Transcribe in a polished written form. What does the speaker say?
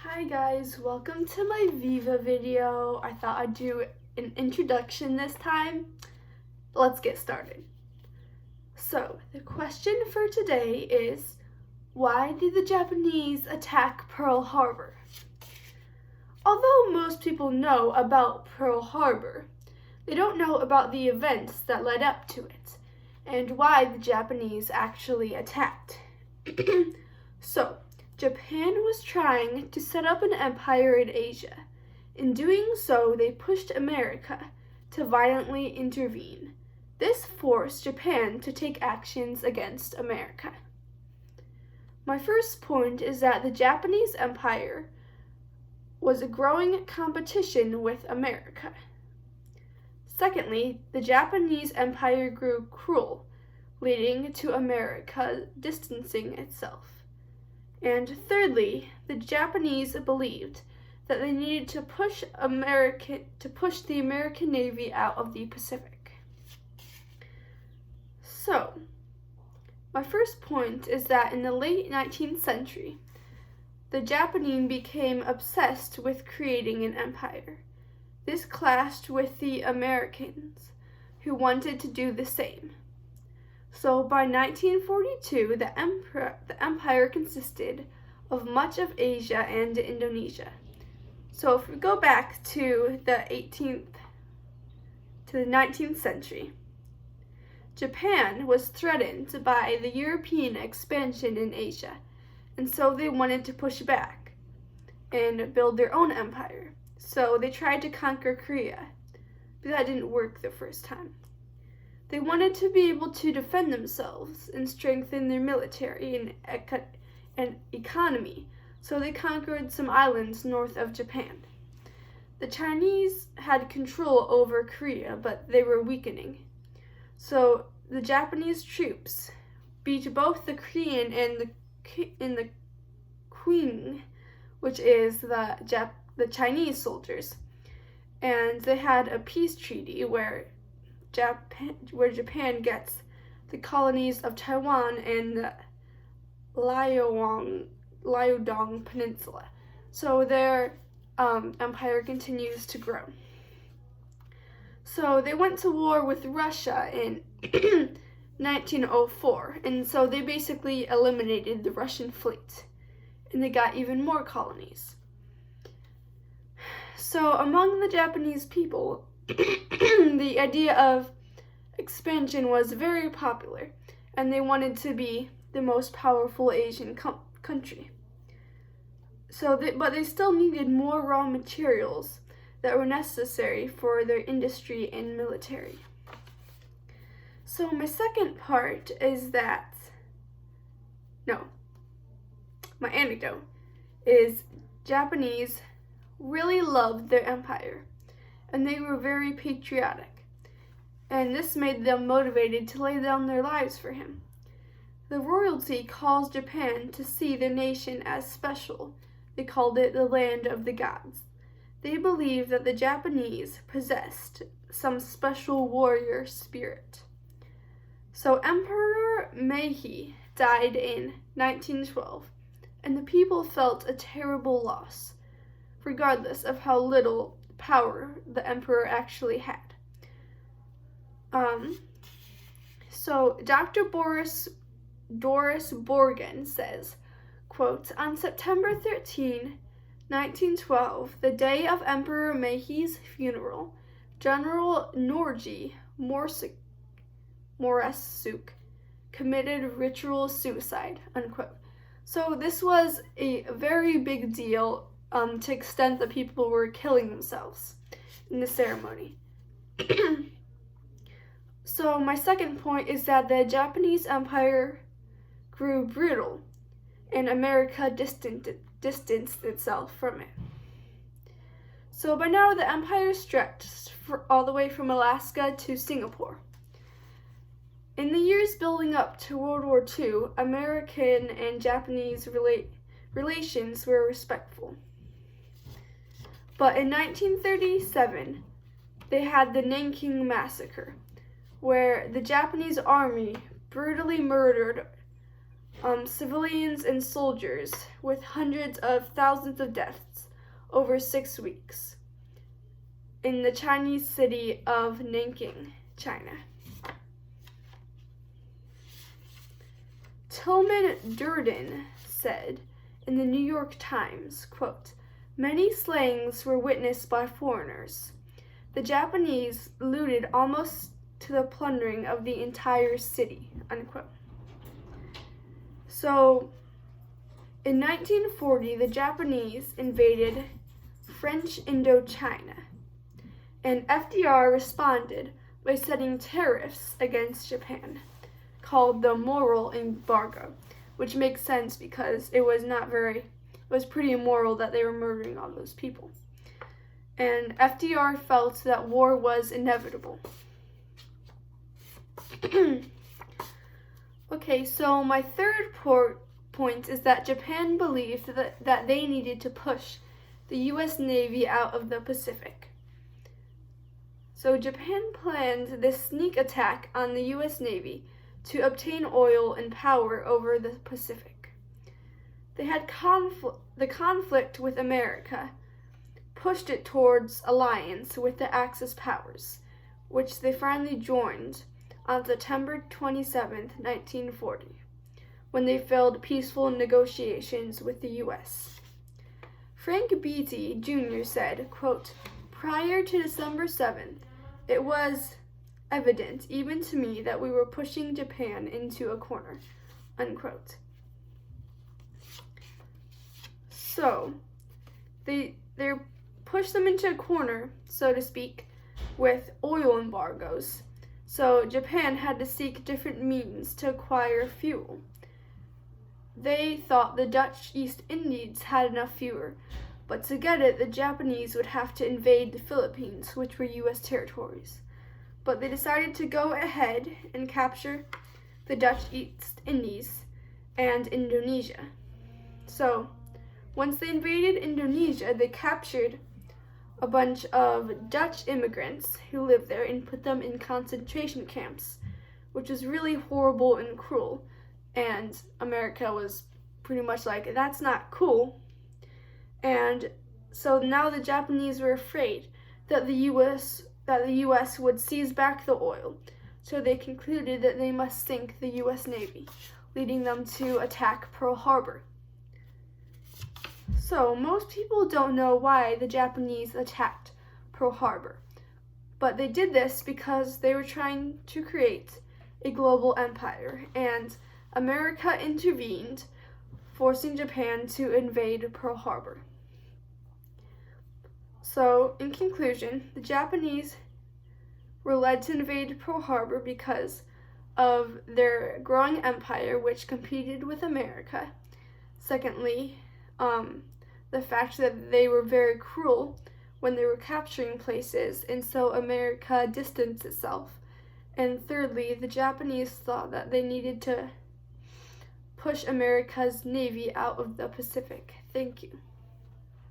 Hi guys, welcome to my Viva video. I thought I'd do an introduction this time. Let's get started. So, the question for today is, why did the Japanese attack Pearl Harbor? Although most people know about Pearl Harbor, they don't know about the events that led up to it and why the Japanese actually attacked. So, Japan was trying to set up an empire in Asia. In doing so, they pushed America to violently intervene. This forced Japan to take actions against America. My first point is that the Japanese Empire was a growing competition with America. Secondly, the Japanese Empire grew cruel, leading to America distancing itself. And thirdly, the Japanese believed that they needed to push the American Navy out of the Pacific. So, my first point is that in the late 19th century, the Japanese became obsessed with creating an empire. This clashed with the Americans, who wanted to do the same. So by 1942, the empire consisted of much of Asia and Indonesia. So if we go back to the 19th century, Japan was threatened by the European expansion in Asia, and so they wanted to push back and build their own empire. So they tried to conquer Korea, but that didn't work the first time. They wanted to be able to defend themselves and strengthen their military and economy, so they conquered some islands north of Japan. The Chinese had control over Korea, but they were weakening. So the Japanese troops beat both the Korean and the Qing, which is the Chinese soldiers, and they had a peace treaty where Japan gets the colonies of Taiwan and the Liaodong Peninsula. So their empire continues to grow. So they went to war with Russia in 1904, and so they basically eliminated the Russian fleet, and they got even more colonies. So among the Japanese people, the idea of expansion was very popular, and they wanted to be the most powerful Asian country. But they still needed more raw materials that were necessary for their industry and military. So my second part is my anecdote is Japanese really loved their empire, and they were very patriotic, and this made them motivated to lay down their lives for him. The royalty calls Japan to see their nation as special. They called it the land of the gods. They believed that the Japanese possessed some special warrior spirit. So Emperor Meiji died in 1912, and the people felt a terrible loss, regardless of how little power the emperor actually had. So Dr. Doris Borgen says, quote, "On September 13, 1912, the day of Emperor Meiji's funeral, General Norji Moresuke committed ritual suicide," unquote. So this was a very big deal to the extent that people were killing themselves in the ceremony. So my second point is that the Japanese Empire grew brutal, and America distanced itself from it. So by now the empire stretched all the way from Alaska to Singapore. In the years building up to World War II, American and Japanese relations were respectful. But in 1937, they had the Nanking Massacre, where the Japanese army brutally murdered civilians and soldiers, with hundreds of thousands of deaths over 6 weeks in the Chinese city of Nanking, China. Tilman Durden said in the New York Times, quote, "Many slayings were witnessed by foreigners. The Japanese looted almost to the plundering of the entire city," unquote. So, in 1940, the Japanese invaded French Indochina, and FDR responded by setting tariffs against Japan, called the moral embargo, which makes sense because it was pretty immoral that they were murdering all those people. And FDR felt that war was inevitable. Okay, so my third point is that Japan believed that they needed to push the U.S. Navy out of the Pacific. So Japan planned this sneak attack on the U.S. Navy to obtain oil and power over the Pacific. They had the conflict with America pushed it towards alliance with the Axis powers, which they finally joined on September 27, 1940, when they failed peaceful negotiations with the U.S. Frank Beatty, Jr. said, quote, "Prior to December 7th, it was evident, even to me, that we were pushing Japan into a corner," unquote. So, they pushed them into a corner, so to speak, with oil embargoes. So Japan had to seek different means to acquire fuel. They thought the Dutch East Indies had enough fuel, but to get it, the Japanese would have to invade the Philippines, which were U.S. territories. But they decided to go ahead and capture the Dutch East Indies and Indonesia. So, once they invaded Indonesia, they captured a bunch of Dutch immigrants who lived there and put them in concentration camps, which was really horrible and cruel. And America was pretty much like, that's not cool. And so now the Japanese were afraid that the U.S. would seize back the oil. So they concluded that they must sink the U.S. Navy, leading them to attack Pearl Harbor. So, most people don't know why the Japanese attacked Pearl Harbor, but they did this because they were trying to create a global empire, and America intervened, forcing Japan to invade Pearl Harbor. So, in conclusion, the Japanese were led to invade Pearl Harbor because of their growing empire, which competed with America. Secondly, the fact that they were very cruel when they were capturing places, and so America distanced itself. And thirdly, the Japanese thought that they needed to push America's navy out of the Pacific. Thank you.